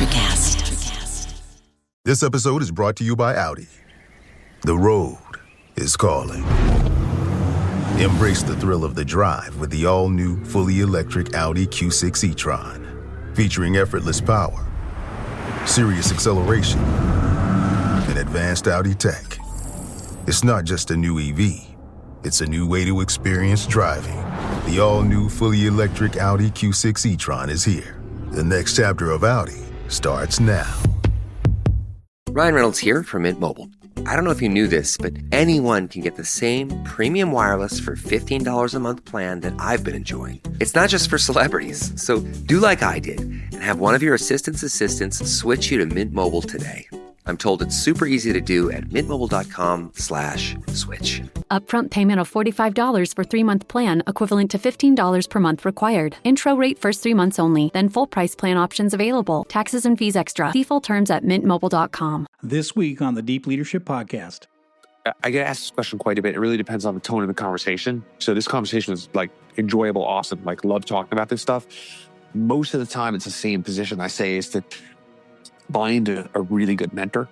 Electricast. This episode is brought to you by Audi. The road is calling. Embrace the thrill of the drive with the all-new, fully electric Audi Q6 e-tron. Featuring effortless power, serious acceleration, and advanced Audi tech. It's not just a new EV. It's a new way to experience driving. The all-new, fully electric Audi Q6 e-tron is here. The next chapter of Audi starts now. Ryan Reynolds here from Mint Mobile. I don't know if you knew this, but anyone can get the same premium wireless for $15 a month plan that I've been enjoying. It's not just for celebrities. So do like I did and have one of your assistants switch you to Mint Mobile today. I'm told it's super easy to do at mintmobile.com/switch. Upfront payment of $45 for 3-month plan, equivalent to $15 per month required. Intro rate first 3 months only, then full price plan options available. Taxes and fees extra. See full terms at mintmobile.com. This week on the Deep Leadership Podcast. I get asked this question quite a bit. It really depends on the tone of the conversation. So this conversation is like enjoyable, awesome, like love talking about this stuff. Most of the time it's the same position I say is that find a really good mentor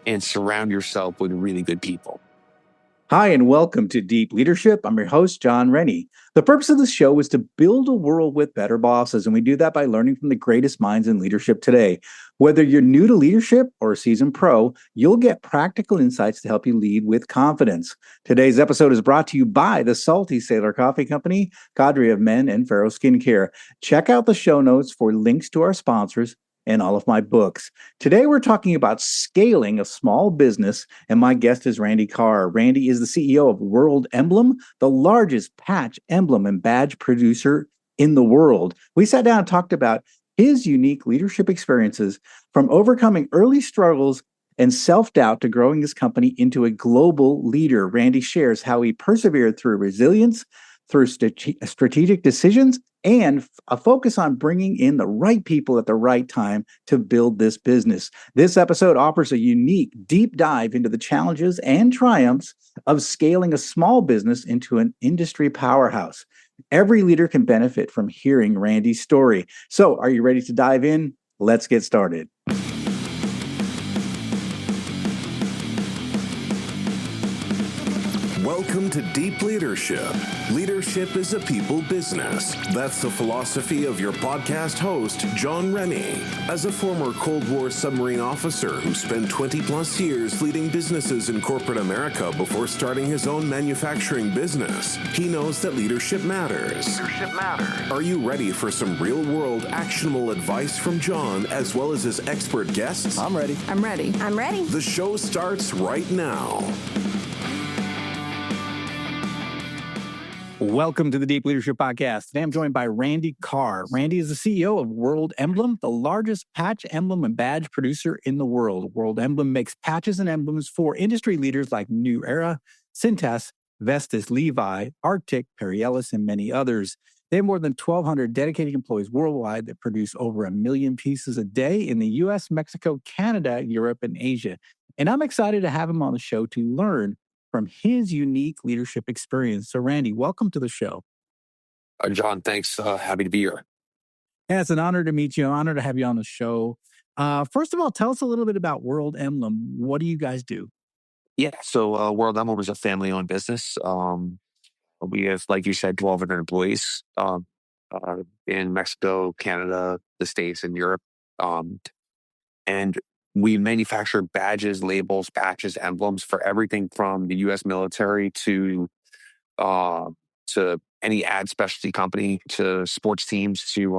and surround yourself with really good people. Hi, and welcome to Deep Leadership. I'm your host, John Rennie. The purpose of this show is to build a world with better bosses, and we do that by learning from the greatest minds in leadership today. Whether you're new to leadership or a seasoned pro, you'll get practical insights to help you lead with confidence. Today's episode is brought to you by the Salty Sailor Coffee Company, Cadre of Men, and Pharaoh Skincare. Check out the show notes for links to our sponsors and all of my books. Today, we're talking about scaling a small business, and my guest is Randy Carr. Randy is the CEO of World Emblem, the largest patch, emblem, and badge producer in the world. We sat down and talked about his unique leadership experiences from overcoming early struggles and self-doubt to growing his company into a global leader. Randy shares how he persevered through resilience, through strategic decisions, and a focus on bringing in the right people at the right time to build this business. This episode offers a unique deep dive into the challenges and triumphs of scaling a small business into an industry powerhouse. Every leader can benefit from hearing Randy's story. So, are you ready to dive in? Let's get started. Welcome to Deep Leadership. Leadership is a people business. That's the philosophy of your podcast host, John Rennie. As a former Cold War submarine officer who spent 20 plus years leading businesses in corporate America before starting his own manufacturing business, he knows that leadership matters. Are you ready for some real-world actionable advice from John as well as his expert guests? I'm ready. The show starts right now. Welcome to the Deep Leadership Podcast. Today I'm joined by Randy Carr. Randy is the CEO of World Emblem, the largest patch, emblem, and badge producer in the world. World Emblem makes patches and emblems for industry leaders like New Era, Cintas, Vestis, Levi, RTIC, Ellis, and many others. They have more than 1,200 dedicated employees worldwide that produce over 1 million pieces a day in the U.S., Mexico, Canada, Europe, and Asia. And I'm excited to have him on the show to learn from his unique leadership experience. So, Randy, welcome to the show. John, thanks. Happy to be here. Yeah, it's an honor to meet you. An honor to have you on the show. First of all, tell us a little bit about World Emblem. What do you guys do? Yeah, so World Emblem is a family-owned business. We have, like you said, 1,200 employees in Mexico, Canada, the States, and Europe. And we manufacture badges, labels, patches, emblems for everything from the U.S. military to any ad specialty company, to sports teams, to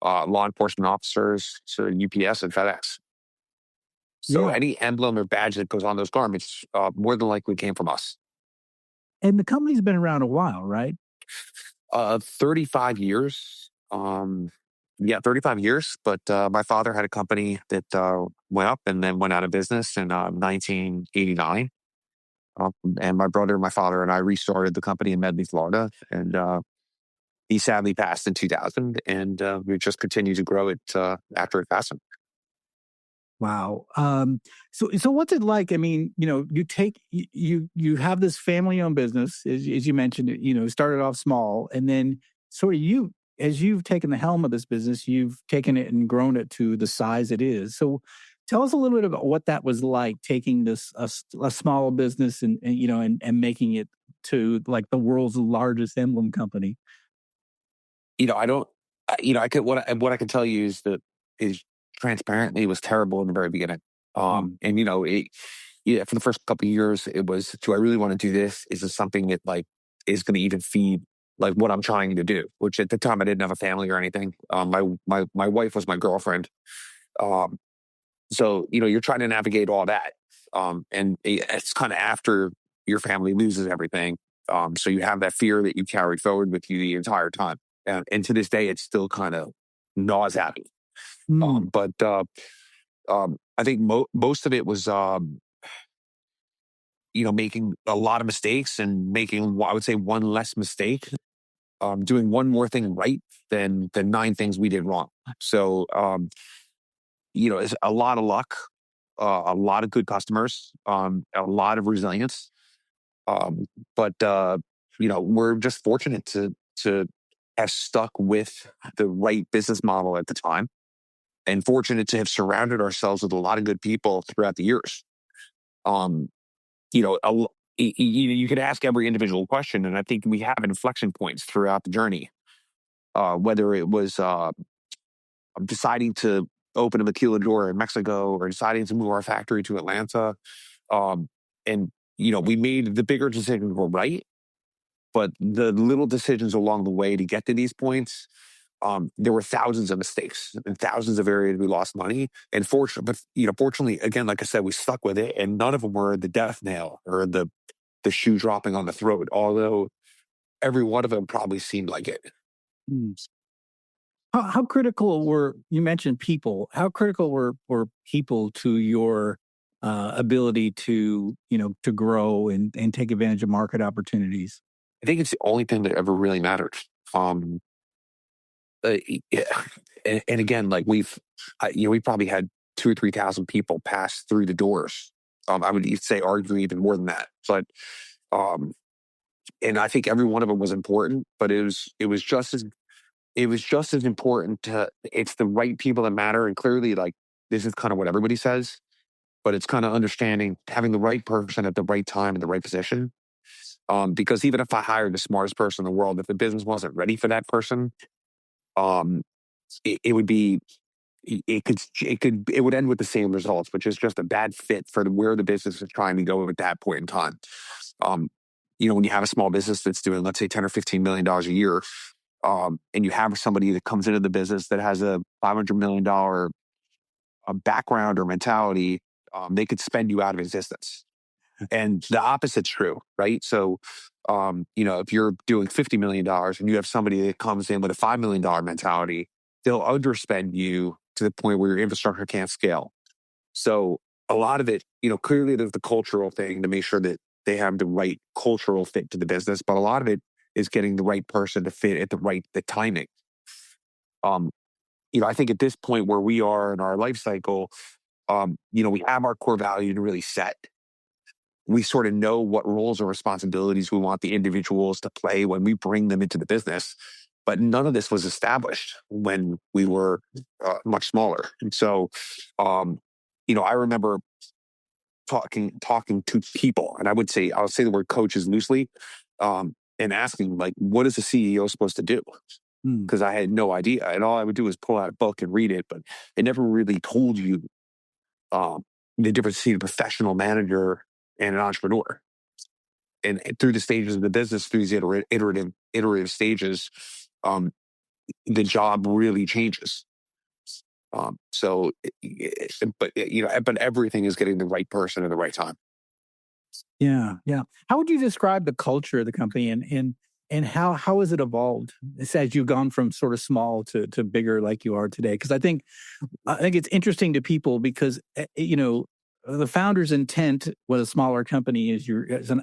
law enforcement officers, to UPS and FedEx. So any emblem or badge that goes on those garments more than likely came from us. And the company's been around a while, right? 35 years. 35 years. But my father had a company that went up and then went out of business in 1989. And my brother, my father, and I restarted the company in Medley, Florida. And he sadly passed in 2000. And we just continued to grow it after it passed him. Wow. So what's it like? I mean, you have this family-owned business, as you mentioned, started off small, and then sort of as you've taken the helm of this business, you've taken it and grown it to the size it is. So tell us a little bit about what that was like, taking this a small business and making it to like the world's largest emblem company. I don't, what I can tell you is that is transparently, it was terrible in the very beginning. And for the first couple of years, it was, do I really want to do this? Is this something that like is going to even feed like what I'm trying to do? Which at the time I didn't have a family or anything. My wife was my girlfriend. So you're trying to navigate all that. And it's kind of after your family loses everything. So you have that fear that you carried forward with you the entire time. And to this day, it still kind of gnaws at me. But I think most of it was, making a lot of mistakes and making, I would say, one less mistake, doing one more thing right than 9 things we did wrong. So, it's a lot of luck, a lot of good customers, a lot of resilience. But we're just fortunate to have stuck with the right business model at the time, and fortunate to have surrounded ourselves with a lot of good people throughout the years. You could ask every individual question, and I think we have inflection points throughout the journey. Whether it was deciding to open a maquiladora in Mexico, or deciding to move our factory to Atlanta, we made the bigger decisions were right, but the little decisions along the way to get to these points, there were thousands of mistakes and thousands of areas we lost money. And fortunately, again, like I said, we stuck with it, and none of them were the death nail or the shoe dropping on the throat, although every one of them probably seemed like it. How critical you mentioned people, how critical were people to your ability to grow and take advantage of market opportunities? I think it's the only thing that ever really mattered. And again, like we probably had 2,000 or 3,000 people pass through the doors. I would say arguably even more than that. But and I think every one of them was important, but it was just as important it's the right people that matter. And clearly, like, this is kind of what everybody says, but it's kind of understanding having the right person at the right time in the right position. Because even if I hired the smartest person in the world, if the business wasn't ready for that person, it would end with the same results, which is just a bad fit for where the business is trying to go at that point in time. When you have a small business that's doing, let's say, $10 or $15 million a year, and you have somebody that comes into the business that has a $500 million background or mentality, they could spend you out of existence. And the opposite's true, right? So, if you're doing $50 million and you have somebody that comes in with a $5 million mentality, they'll underspend you to the point where your infrastructure can't scale. So a lot of it, clearly there's the cultural thing to make sure that they have the right cultural fit to the business, but a lot of it is getting the right person to fit at the timing. I think at this point where we are in our life cycle, we have our core value to really set. We sort of know what roles or responsibilities we want the individuals to play when we bring them into the business. But none of this was established when we were much smaller. And so, I remember talking to people, and I'll say the word coaches loosely, and asking, like, what is the CEO supposed to do? Because I had no idea. And all I would do was pull out a book and read it, but it never really told you the difference between a professional manager and an entrepreneur. And through the stages of the business, through these iterative stages, the job really changes. But everything is getting the right person at the right time. Yeah. How would you describe the culture of the company, and how has it evolved as you've gone from sort of small to bigger like you are today? Because I think it's interesting to people because the founder's intent with a smaller company is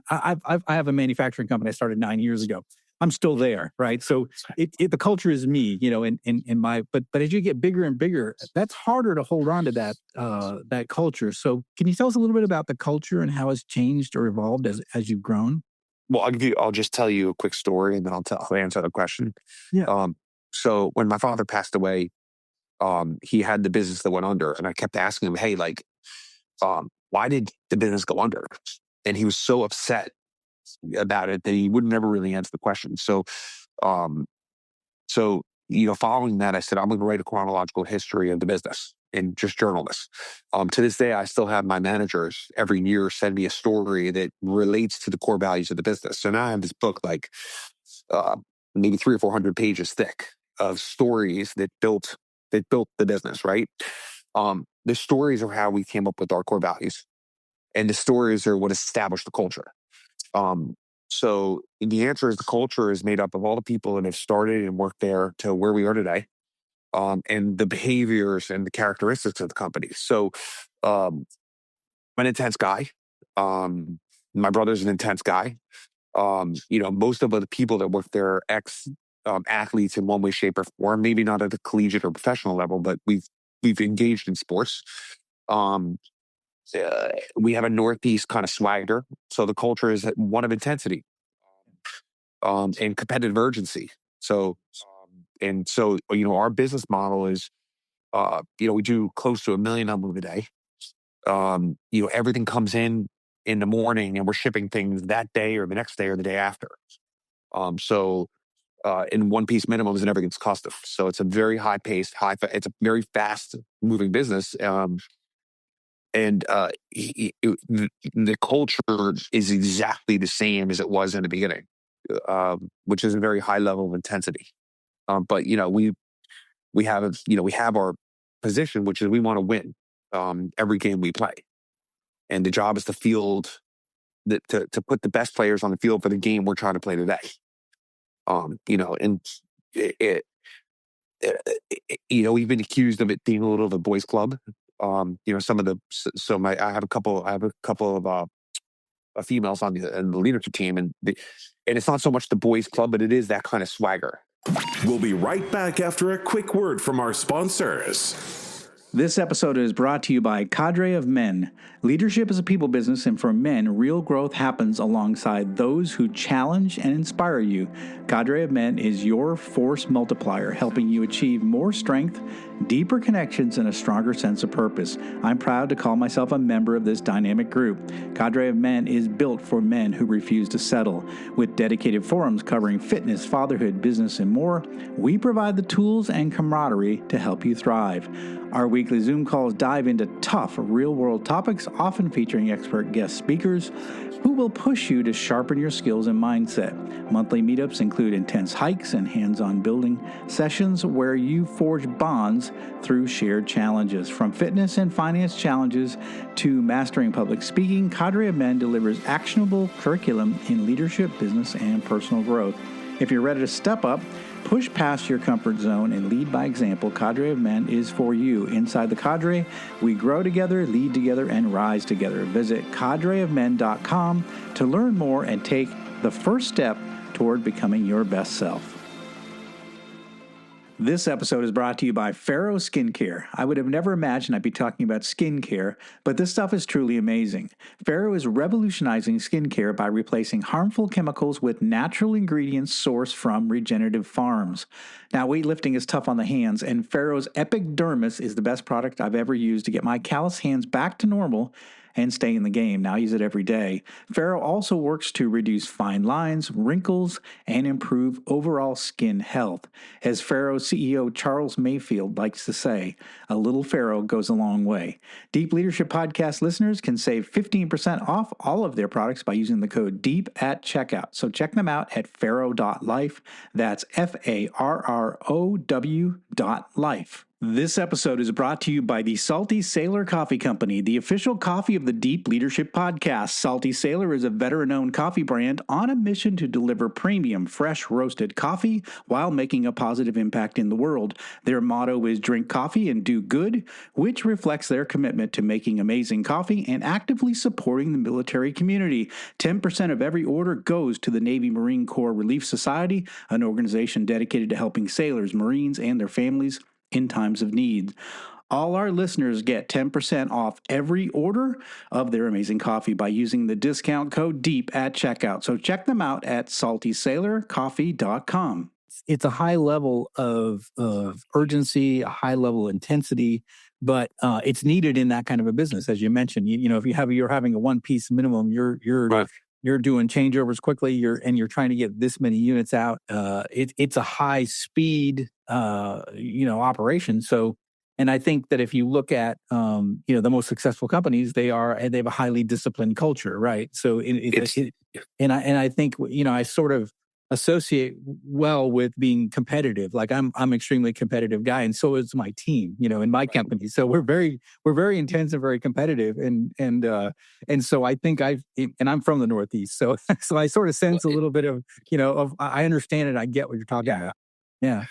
I have a manufacturing company I started 9 years ago. I'm still there, right? So the culture is me, but as you get bigger and bigger, that's harder to hold on to that culture. So can you tell us a little bit about the culture and how it's changed or evolved as you've grown? Well, I'll just tell you a quick story, and then I'll answer the question. Yeah. So when my father passed away, he had the business that went under, and I kept asking him, "Hey, like, why did the business go under?" And he was so upset about it that he would never really answer the question. Um, so following that, I said, I'm going to write a chronological history of the business and just journal this. To this day, I still have my managers every year send me a story that relates to the core values of the business. So now I have this book, like maybe 300 or 400 pages thick, of stories that built the business. Right. The stories are how we came up with our core values, and the stories are what established the culture. So the answer is the culture is made up of all the people that have started and worked there to where we are today, and the behaviors and the characteristics of the company. So I'm an intense guy. My brother's an intense guy. Most of the people that work there are athletes in one way, shape, or form. Maybe not at the collegiate or professional level, but we've engaged in sports. We have a Northeast kind of swagger. So the culture is one of intensity, and competitive urgency. So our business model is, we do close to 1 million envelopes a day. Everything comes in the morning, and we're shipping things that day or the next day or the day after. In one piece minimums, and everything's custom. So it's a very high paced, it's a very fast moving business. And the culture is exactly the same as it was in the beginning, which is a very high level of intensity. But we have our position, which is we want to win every game we play, and the job is to field to put the best players on the field for the game we're trying to play today. We've been accused of it being a little of a boys' club. I have a couple of females on the leadership team, and it's not so much the boys' club, but it is that kind of swagger. We'll be right back after a quick word from our sponsors. This episode is brought to you by Cadre of Men. Leadership is a people business, and for men, real growth happens alongside those who challenge and inspire you. Cadre of Men is your force multiplier, helping you achieve more strength, deeper connections, and a stronger sense of purpose. I'm proud to call myself a member of this dynamic group. Cadre of Men is built for men who refuse to settle. With dedicated forums covering fitness, fatherhood, business, and more, we provide the tools and camaraderie to help you thrive. Our weekly Zoom calls dive into tough, real-world topics, often featuring expert guest speakers who will push you to sharpen your skills and mindset. Monthly meetups include intense hikes and hands-on building sessions where you forge bonds through shared challenges. From fitness and finance challenges to mastering public speaking, Cadre of Men delivers actionable curriculum in leadership, business, and personal growth. If you're ready to step up, push past your comfort zone, and lead by example, Cadre of Men is for you. Inside the Cadre, we grow together, lead together, and rise together. Visit cadreofmen.com to learn more and take the first step toward becoming your best self. This episode is brought to you by Pharaoh Skincare. I would have never imagined I'd be talking about skincare, but this stuff is truly amazing. Pharaoh is revolutionizing skincare by replacing harmful chemicals with natural ingredients sourced from regenerative farms. Now, weightlifting is tough on the hands, and Pharaoh's Epidermis is the best product I've ever used to get my callous hands back to normal and stay in the game. Now I use it every day. Pharaoh also works to reduce fine lines, wrinkles, and improve overall skin health. As Pharaoh CEO Charles Mayfield likes to say, a little Pharaoh goes a long way. Deep Leadership Podcast listeners can save 15% off all of their products by using the code DEEP at checkout. So check them out at pharaoh.life. That's FARROW.life. This episode is brought to you by the Salty Sailor Coffee Company, the official coffee of the Deep Leadership Podcast. Salty Sailor is a veteran-owned coffee brand on a mission to deliver premium, fresh roasted coffee while making a positive impact in the world. Their motto is drink coffee and do good, which reflects their commitment to making amazing coffee and actively supporting the military community. 10% of every order goes to the Navy Marine Corps Relief Society, an organization dedicated to helping sailors, Marines, and their families in times of need. All our listeners get 10% off every order of their amazing coffee by using the discount code DEEP at checkout. So check them out at saltysailorcoffee.com. it's a high level of urgency, a high level of intensity, but it's needed in that kind of a business, as you mentioned. You know, if you're having a one piece minimum, Right. you're doing changeovers quickly. You're trying to get this many units out. It's a high speed operation. So, and I think that if you look at the most successful companies, they have a highly disciplined culture, right? So and I think I sort of associate well with being competitive. Like I'm extremely competitive guy, and so is my team, in my company. So we're very intense and very competitive, and so I think and I'm from the Northeast, so I sort of sense a little bit of I understand it. I get what you're talking about. Yeah.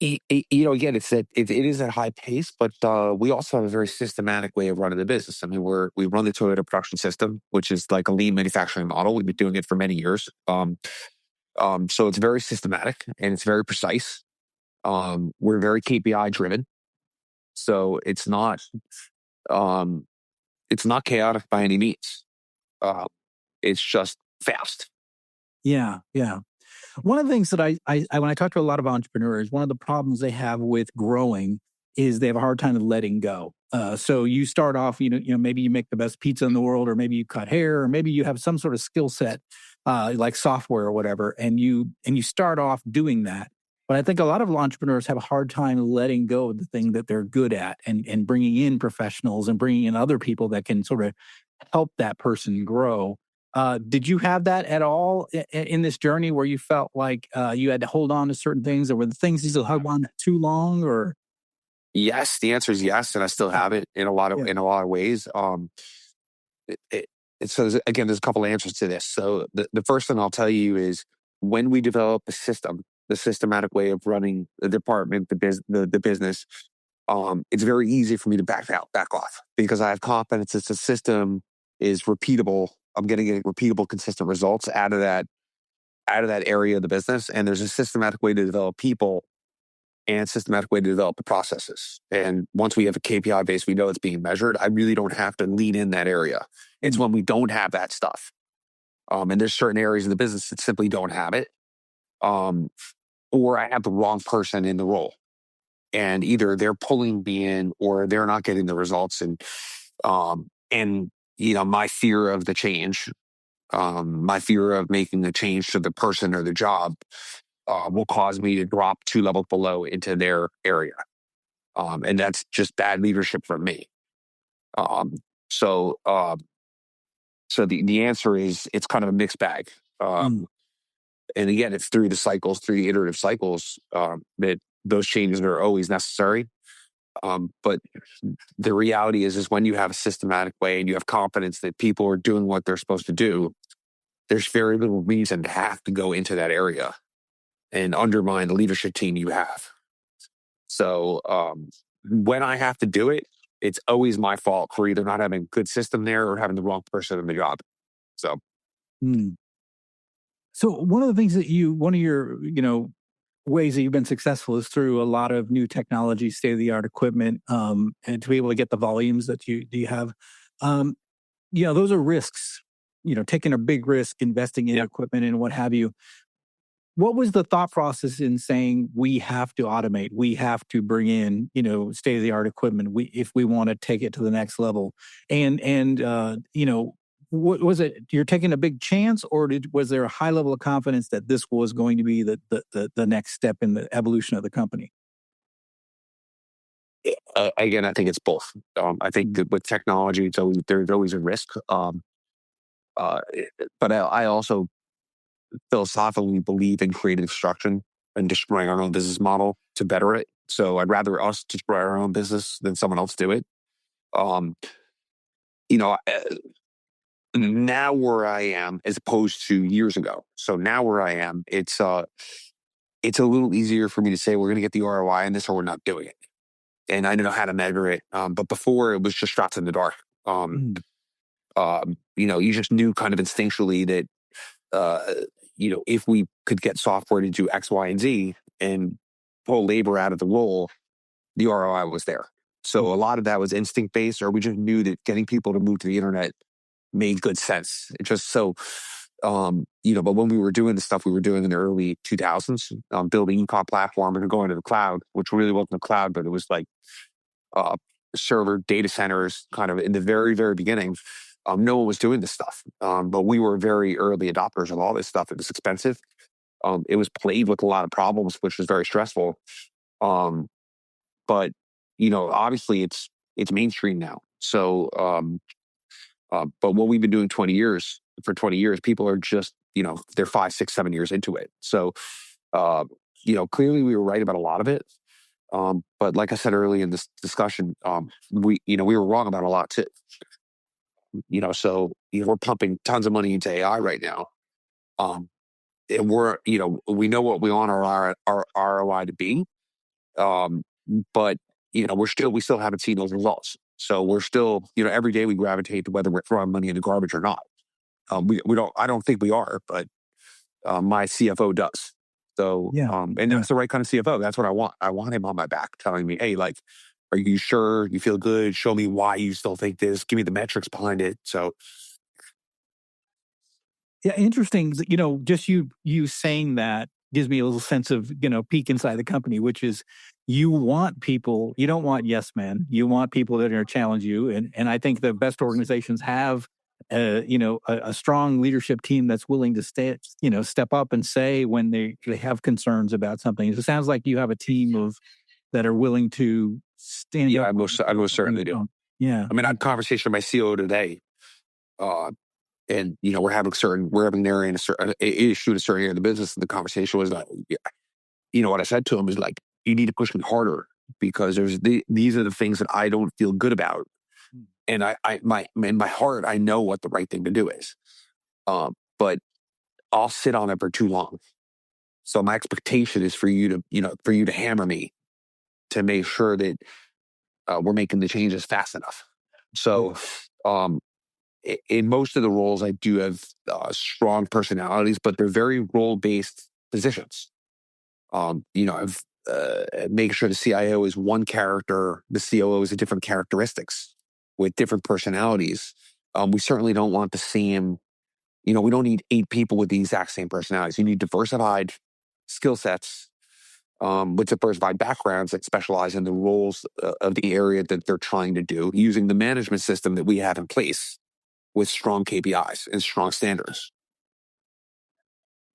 Again, it is at high pace, but we also have a very systematic way of running the business. I mean, we run the Toyota production system, which is like a lean manufacturing model. We've been doing it for many years. So it's very systematic and it's very precise. We're very KPI driven, so it's not chaotic by any means. It's just fast. Yeah. One of the things that I when I talk to a lot of entrepreneurs, one of the problems they have with growing is they have a hard time letting go. So you start off, maybe you make the best pizza in the world, or maybe you cut hair, or maybe you have some sort of skill set, like software or whatever, and you start off doing that. But I think a lot of entrepreneurs have a hard time letting go of the thing that they're good at, and bringing in professionals and bringing in other people that can sort of help that person grow. Did you have that at all in this journey where you felt like you had to hold on to certain things, or were the things you still held on too long? Or yes, the answer is yes, and I still have it in a lot of ways. So again, there's a couple of answers to this. So the first thing I'll tell you is when we develop a system, the systematic way of running the department, the business, it's very easy for me to back off because I have confidence that the system is repeatable. I'm getting repeatable, consistent results out of that area of the business. And there's a systematic way to develop people and systematic way to develop the processes. And once we have a KPI base, we know it's being measured. I really don't have to lean in that area. It's when we don't have that stuff. And there's certain areas of the business that simply don't have it. Or I have the wrong person in the role. And either they're pulling me in or they're not getting the results. And my fear of the change, my fear of making the change to the person or the job will cause me to drop 2 levels below into their area. And that's just bad leadership from me. So the answer is it's kind of a mixed bag. And again, it's through the iterative cycles, that those changes are always necessary. But the reality is when you have a systematic way and you have confidence that people are doing what they're supposed to do, there's very little reason to have to go into that area and undermine the leadership team you have. So when I have to do it, it's always my fault for either not having a good system there or having the wrong person in the job. So. So one of the things that one of your, ways that you've been successful is through a lot of new technology, state-of-the-art equipment, and to be able to get the volumes that you have. Those are risks, taking a big risk, investing in equipment and what have you. What was the thought process in saying we have to automate, we have to bring in, state-of-the-art equipment if we want to take it to the next level? What was it? You're taking a big chance, or was there a high level of confidence that this was going to be the next step in the evolution of the company? Again, I think it's both. I think that with technology, there's always a risk. But I also philosophically believe in creative destruction and destroying our own business model to better it. So I'd rather us destroy our own business than someone else do it. Now where I am as opposed to years ago. So now where I am, it's a little easier for me to say we're going to get the ROI in this or we're not doing it. And I know how to measure it. But before it was just shots in the dark. You just knew kind of instinctually that, if we could get software to do X, Y, and Z and pull labor out of the role, the ROI was there. So a lot of that was instinct-based, or we just knew that getting people to move to the internet made good sense. It just so But when we were doing the stuff we were doing in the early 2000s, building e-com platform and going to the cloud, which really wasn't the cloud, but it was like server data centers kind of in the very, very beginning. No one was doing this stuff. But we were very early adopters of all this stuff. It was expensive. It was plagued with a lot of problems, which was very stressful. But obviously it's mainstream now. So, but what we've been doing for 20 years, people are just, they're 5, 6, 7 years into it. So, clearly we were right about a lot of it. But like I said early in this discussion, we were wrong about a lot too. So we're pumping tons of money into AI right now. And we're, we know what we want our ROI to be. But we still haven't seen those results. So we're still, every day we gravitate to whether we're throwing money in the garbage or not. I don't think we are, but my CFO does. So, that's the right kind of CFO. That's what I want. I want him on my back telling me, hey, like, are you sure you feel good? Show me why you still think this. Give me the metrics behind it. So. Yeah, interesting. Just you saying that gives me a little sense of, peek inside the company, which is you want people, you don't want yes men. You want people that are going to challenge you. And I think the best organizations have, a strong leadership team that's willing to step up and say when they have concerns about something. It sounds like you have a team that are willing to stand up. Yeah, I most certainly do. Yeah. I mean, I had a conversation with my CEO today. And we're having narrating an issue in a certain area of the business, and the conversation was like, what I said to him is like, you need to push me harder because these are the things that I don't feel good about, and in my heart I know what the right thing to do is, but I'll sit on it for too long. So my expectation is for you to hammer me to make sure that we're making the changes fast enough. So. In most of the roles, I do have strong personalities, but they're very role-based positions. I've making sure the CIO is one character, the COO is a different characteristics with different personalities. We certainly don't want the same, we don't need 8 people with the exact same personalities. You need diversified skill sets with diversified backgrounds that specialize in the roles of the area that they're trying to do, using the management system that we have in place, with strong KPIs and strong standards.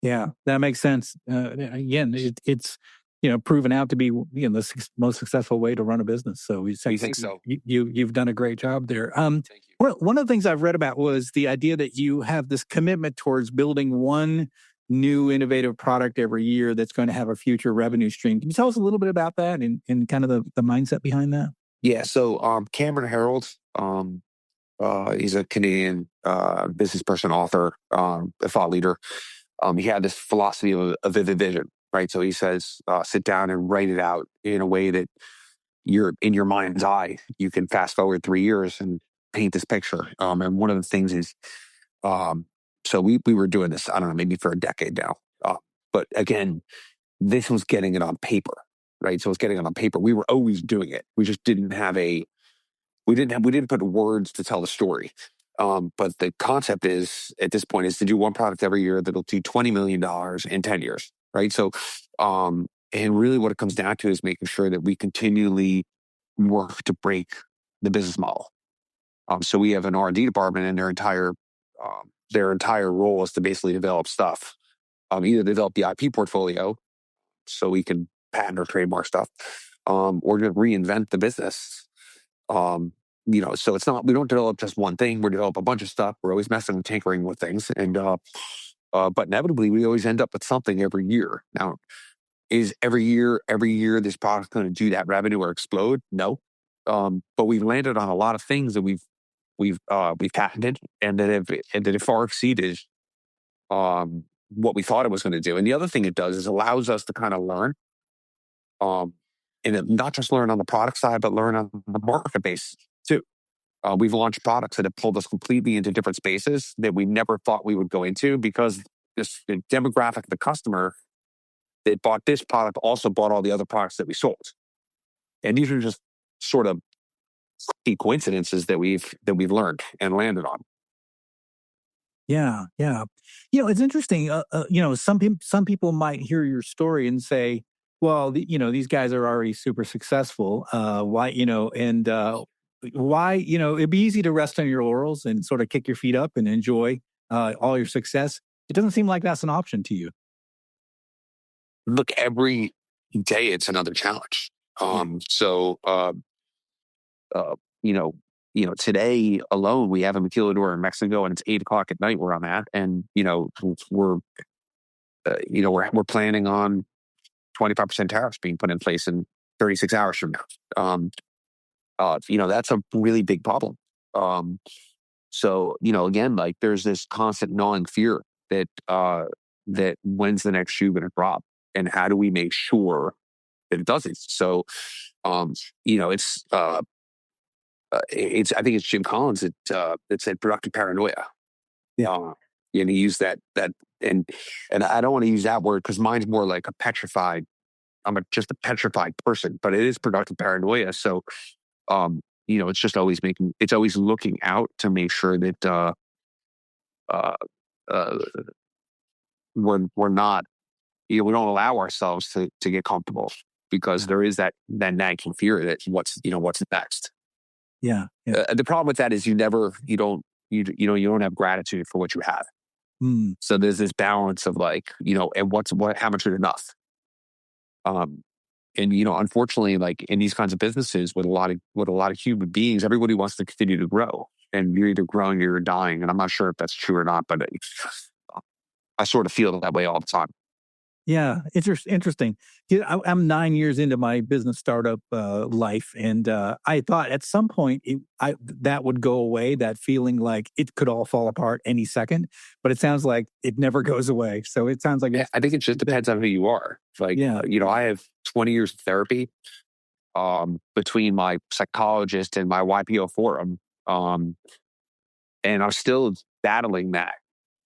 Yeah, that makes sense. Again, it's proven out to be the most successful way to run a business. So we think so. You've done a great job there. Thank you. Well, one of the things I've read about was the idea that you have this commitment towards building one new innovative product every year that's going to have a future revenue stream. Can you tell us a little bit about that and kind of the mindset behind that? Yeah. So Cameron Harold. He's a Canadian business person, author, a thought leader. He had this philosophy of a vivid vision, right? So he says, sit down and write it out in a way that you're in your mind's eye. You can fast forward 3 years and paint this picture. And one of the things is, so we were doing this, I don't know, maybe for a decade now. But again, this was getting it on paper, right? So it's getting it on paper. We were always doing it. We just didn't have we didn't put words to tell the story. But the concept is, at this point, is to do one product every year that'll do $20 million in 10 years, right? So, and really what it comes down to is making sure that we continually work to break the business model. So we have an R&D department, and their entire role is to basically develop stuff. Either develop the IP portfolio so we can patent or trademark stuff, or to reinvent the business. So it's not, we don't develop just one thing. We develop a bunch of stuff. We're always messing and tinkering with things. And, but inevitably we always end up with something every year. Now, is every year this product's going to do that revenue or explode? No. But we've landed on a lot of things that we've patented and that have far exceeded, what we thought it was going to do. And the other thing it does is allows us to kind of learn, and not just learn on the product side, but learn on the market base too. We've launched products that have pulled us completely into different spaces that we never thought we would go into, because the demographic of the customer that bought this product also bought all the other products that we sold. And these are just sort of key coincidences that we've learned and landed on. Yeah, yeah. It's interesting. Some people might hear your story and say, "Well, these guys are already super successful. Why, and why, it'd be easy to rest on your laurels and sort of kick your feet up and enjoy all your success." It doesn't seem like that's an option to you. Look, every day it's another challenge. So, uh, you know, today alone we have a maquiladora in Mexico, and it's 8 o'clock at night where I'm at, and we're planning on 25% tariffs being put in place in 36 hours from now. That's a really big problem. So again, like there's this constant gnawing fear that that when's the next shoe going to drop, and how do we make sure that it doesn't? So, it's I think it's Jim Collins that said productive paranoia. Yeah. And he used that and I don't want to use that word because mine's more like a petrified. Just a petrified person, but it is productive paranoia. So, it's just it's always looking out to make sure that uh, we're not, we don't allow ourselves to get comfortable because there is that nagging fear that what's next. Yeah. The problem with that is you don't have gratitude for what you have. So there's this balance of like, and how much is enough? And unfortunately, like in these kinds of businesses with a lot of human beings, everybody wants to continue to grow, and you're either growing or you're dying. And I'm not sure if that's true or not, but I sort of feel that way all the time. Yeah, interesting. I'm 9 years into my business startup life, and I thought at some point that would go away. That feeling like it could all fall apart any second, but it sounds like it never goes away. So it sounds like I think it just depends on who you are. Like, I have 20 years of therapy between my psychologist and my YPO forum, and I'm still battling that.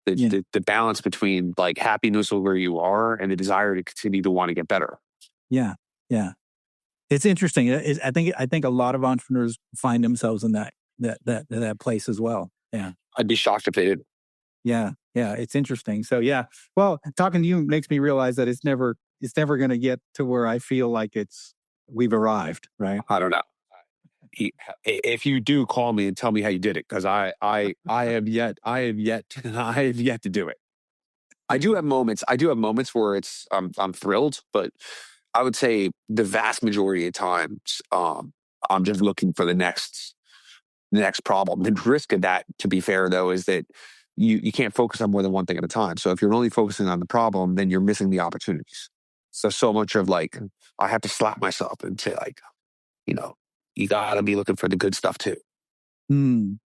The balance between like happiness with where you are and the desire to continue to want to get better. Yeah. Yeah. It's interesting. I think a lot of entrepreneurs find themselves in that place as well. Yeah. I'd be shocked if they didn't. Yeah. Yeah. It's interesting. So yeah. Well, talking to you makes me realize that it's never going to get to where I feel like we've arrived. Right. I don't know. If you do, call me and tell me how you did it, because I have yet to do it. I do have moments where I'm thrilled, but I would say the vast majority of times I'm just looking for the next problem. The risk of that, to be fair though, is that you can't focus on more than one thing at a time. So if you're only focusing on the problem, then you're missing the opportunities. So much of like, I have to slap myself and say like, you gotta be looking for the good stuff too.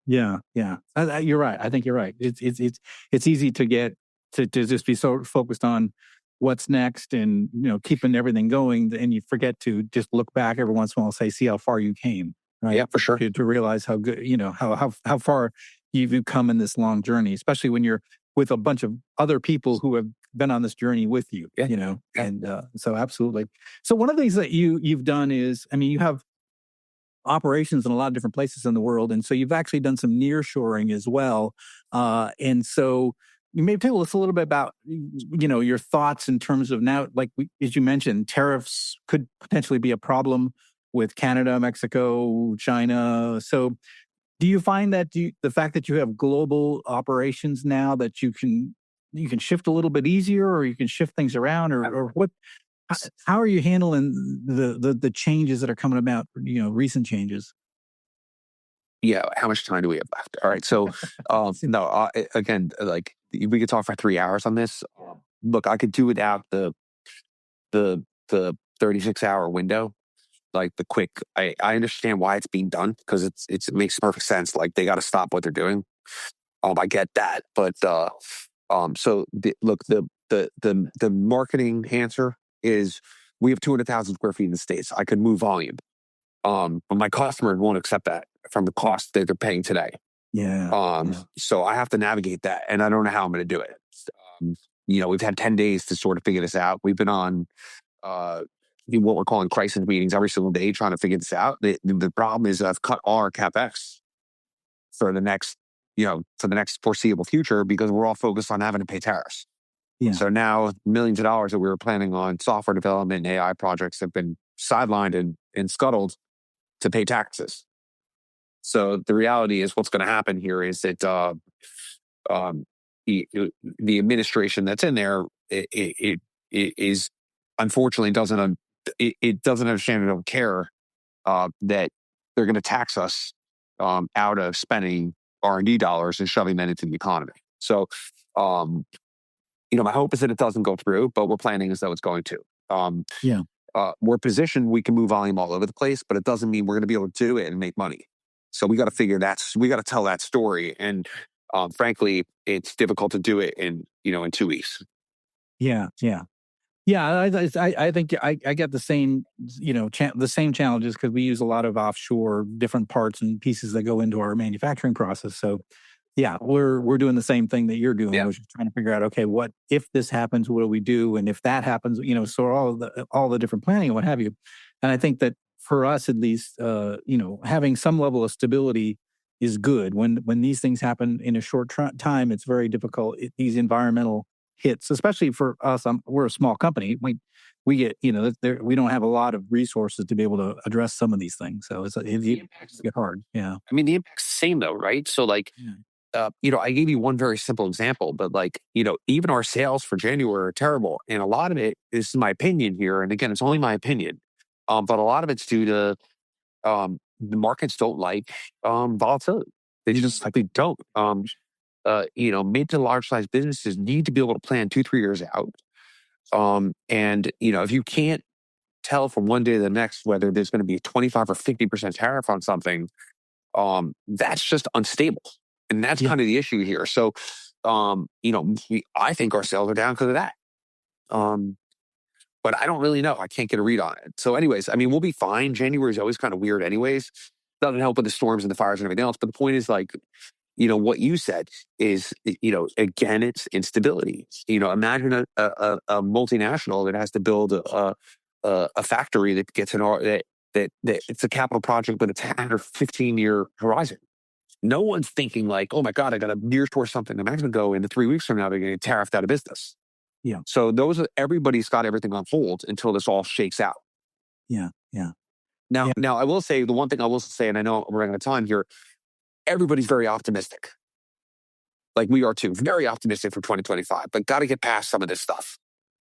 Yeah. Yeah. You're right. I think you're right. It's easy to get to just be so focused on what's next and, keeping everything going. And you forget to just look back every once in a while and say, see how far you came. Right. Yeah, for sure. To realize how good, how far you've come in this long journey, especially when you're with a bunch of other people who have been on this journey with you, and so absolutely. So one of the things that you've done is, you have operations in a lot of different places in the world. And so you've actually done some nearshoring as well. And so you may tell us a little bit about, your thoughts in terms of now, like as you mentioned, tariffs could potentially be a problem with Canada, Mexico, China. So do you find that the fact that you have global operations now that you can shift a little bit easier, or you can shift things around, or what? How are you handling the changes that are coming about, recent changes? Yeah. How much time do we have left? All right. So, again, like we could talk for 3 hours on this. Look, I could do without the 36-hour window, like the quick, I understand why it's being done, because it makes perfect sense. Like they got to stop what they're doing. I get that. But, the marketing answer is we have 200,000 square feet in the States. I could move volume. But my customer won't accept that from the cost that they're paying today. Yeah. So I have to navigate that, and I don't know how I'm going to do it. We've had 10 days to sort of figure this out. We've been on what we're calling crisis meetings every single day trying to figure this out. The problem is I've cut all our CapEx for the next for the next foreseeable future because we're all focused on having to pay tariffs. Yeah. So now millions of dollars that we were planning on software development and AI projects have been sidelined and scuttled to pay taxes. So the reality is what's going to happen here is that the administration that's in there, it is unfortunately doesn't understand and don't care that they're going to tax us out of spending R&D dollars and shoving that into the economy. So, my hope is that it doesn't go through, but we're planning as though it's going to. We're positioned, we can move volume all over the place, but it doesn't mean we're going to be able to do it and make money. So we got to tell that story. And frankly, it's difficult to do it in 2 weeks. Yeah. I think I get the same, the same challenges because we use a lot of offshore different parts and pieces that go into our manufacturing process. So yeah, we're doing the same thing that you're doing. Yeah. We're just trying to figure out, okay, what if this happens? What do we do? And if that happens, so all the different planning and what have you. And I think that for us, at least, having some level of stability is good. When these things happen in a short time, it's very difficult. These environmental hits, especially for us, we're a small company. We get, we don't have a lot of resources to be able to address some of these things. So it get hard. Yeah. I mean, the impact's the same though, right? So I gave you one very simple example, but even our sales for January are terrible. And a lot of it, this is my opinion here. And again, it's only my opinion. But a lot of it's due to the markets don't like volatility. They just simply don't. Mid to large size businesses need to be able to plan 2-3 years out. If you can't tell from one day to the next whether there's going to be a 25 or 50% tariff on something, that's just unstable. And that's kind of the issue here. So, I think our sales are down because of that. But I don't really know. I can't get a read on it. So anyways, we'll be fine. January is always kind of weird anyways. Doesn't help with the storms and the fires and everything else. But the point is what you said is, again, it's instability. Imagine a multinational that has to build a factory that gets that it's a capital project, but it's a 10 or 15-year horizon. No one's thinking oh my God, I got to near towards something. Imagine go into 3 weeks from now, they're getting tariffed out of business. Yeah. So everybody's got everything on hold until this all shakes out. Yeah. Now, I will say the one thing I will say, and I know we're running out of time here, everybody's very optimistic. Like we are too, very optimistic for 2025, but got to get past some of this stuff.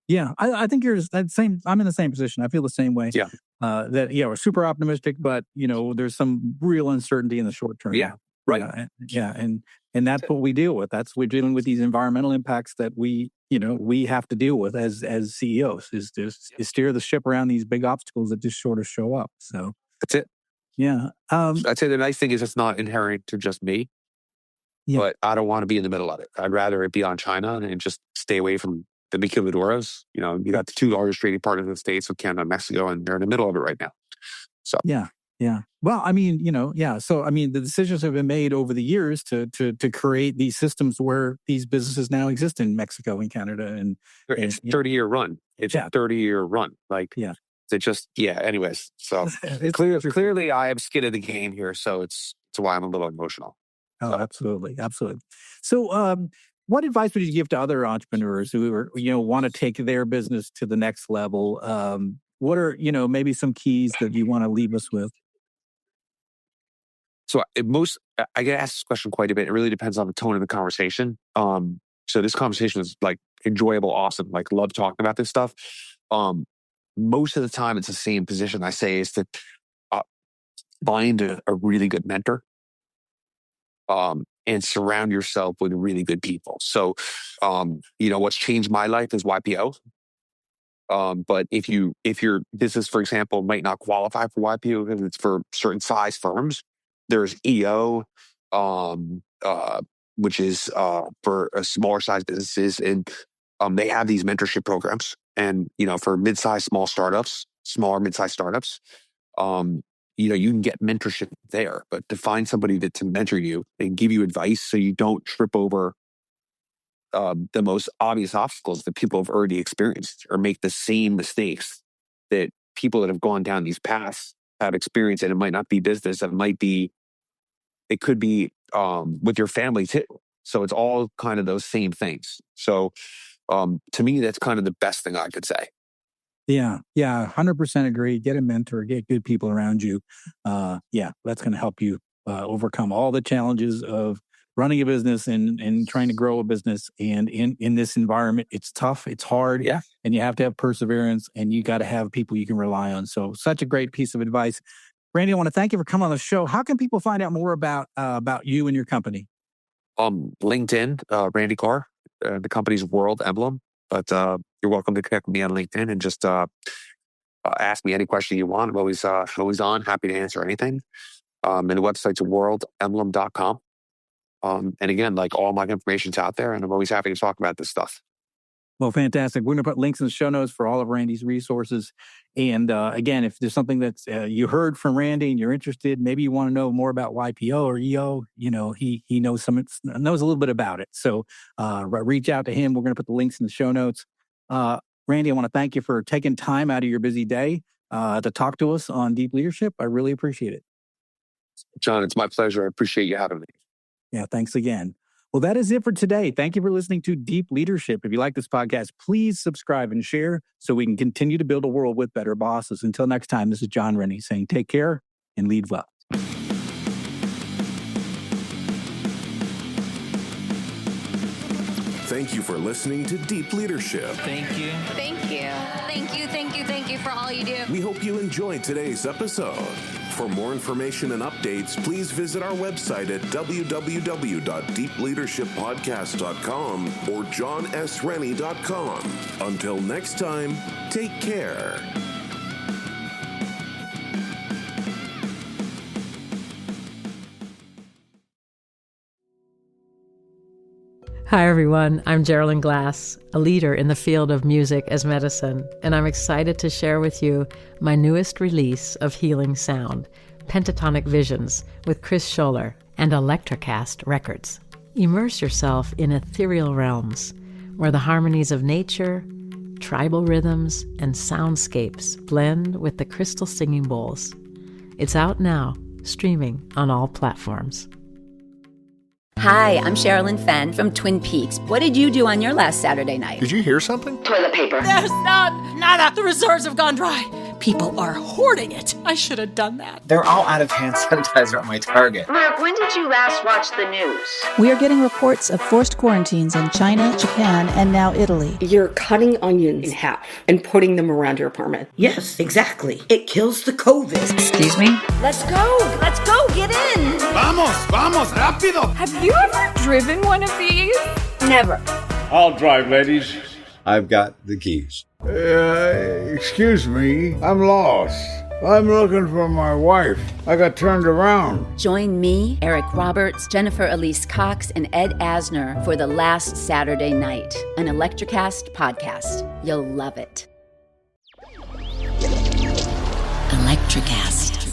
Yeah, I think you're the same. I'm in the same position. I feel the same way. Yeah. We're super optimistic, but there's some real uncertainty in the short term. Yeah. Right. And that's what we deal with. We're dealing with these environmental impacts that we have to deal with as CEOs is steer the ship around these big obstacles that just sort of show up. So that's it. Yeah. I'd say the nice thing is it's not inherent to just me, but I don't want to be in the middle of it. I'd rather it be on China and just stay away from the maquiladoras. You got the two largest trading partners in the States with Canada and Mexico, and they're in the middle of it right now. So yeah. Well, So, the decisions have been made over the years to create these systems where these businesses now exist in Mexico and Canada. And it's a 30-year run. It's a 30-year run. Anyways. So clearly I am skin in the game here. So it's why I'm a little emotional. Oh, absolutely. So, what advice would you give to other entrepreneurs who are, want to take their business to the next level? What are, maybe some keys that you want to leave us with? So I get asked this question quite a bit. It really depends on the tone of the conversation. So this conversation is enjoyable, awesome. Love talking about this stuff. Most of the time it's the same position I say is to find a really good mentor. And surround yourself with really good people. So, what's changed my life is YPO. But if your business, for example, might not qualify for YPO because it's for certain size firms, there's EO, which is for smaller size businesses, and they have these mentorship programs. And for smaller mid-size startups, you can get mentorship there. But to find somebody to mentor you and give you advice so you don't trip over the most obvious obstacles that people have already experienced or make the same mistakes that people that have gone down these paths have experienced. And it might not be business. It could be with your family too. So it's all kind of those same things. So to me, that's kind of the best thing I could say. Yeah, 100% agree. Get a mentor, get good people around you. That's going to help you overcome all the challenges of running a business and trying to grow a business. And in this environment, it's tough, it's hard, and you have to have perseverance, and you got to have people you can rely on. So such a great piece of advice. Randy, I want to thank you for coming on the show. How can people find out more about you and your company? LinkedIn, Randy Carr, the company's World Emblem. But you're welcome to connect with me on LinkedIn and just ask me any question you want. I'm always on, happy to answer anything. And the website's worldemblem.com. And again, like all my information's out there, and I'm always happy to talk about this stuff. Well, fantastic. We're going to put links in the show notes for all of Randy's resources. And again, if there's something that's you heard from Randy and you're interested, maybe you want to know more about YPO or EO, he knows knows a little bit about it. So reach out to him. We're going to put the links in the show notes. Randy, I want to thank you for taking time out of your busy day to talk to us on Deep Leadership. I really appreciate it. John, it's my pleasure. I appreciate you having me. Yeah, thanks again. Well, that is it for today. Thank you for listening to Deep Leadership. If you like this podcast, please subscribe and share so we can continue to build a world with better bosses. Until next time, this is John Rennie saying take care and lead well. Thank you for listening to Deep Leadership. Thank you. Thank you. Thank you, thank you, thank you for all you do. We hope you enjoyed today's episode. For more information and updates, please visit our website at www.deepleadershippodcast.com or johnsrennie.com. Until next time, take care. Hi, everyone. I'm Geraldine Glass, a leader in the field of music as medicine, and I'm excited to share with you my newest release of healing sound, Pentatonic Visions, with Chris Scholler and Electricast Records. Immerse yourself in ethereal realms where the harmonies of nature, tribal rhythms, and soundscapes blend with the crystal singing bowls. It's out now, streaming on all platforms. Hi, I'm Sherilyn Fenn from Twin Peaks. What did you do on your last Saturday night? Did you hear something? Toilet paper. There's none. Nada. The reserves have gone dry. People are hoarding it. I should have done that. They're all out of hand sanitizer at my Target. Mark, when did you last watch the news? We are getting reports of forced quarantines in China, Japan, and now Italy. You're cutting onions in half and putting them around your apartment. Yes, exactly. It kills the COVID. Excuse me? Let's go. Let's go. Get in. Vamos, rápido. Have you ever driven one of these? Never. I'll drive, ladies. I've got the keys. Excuse me, I'm lost. I'm looking for my wife. I got turned around. Join me, Eric Roberts, Jennifer Elise Cox, and Ed Asner for The Last Saturday Night, an Electricast podcast. You'll love it. Electricast.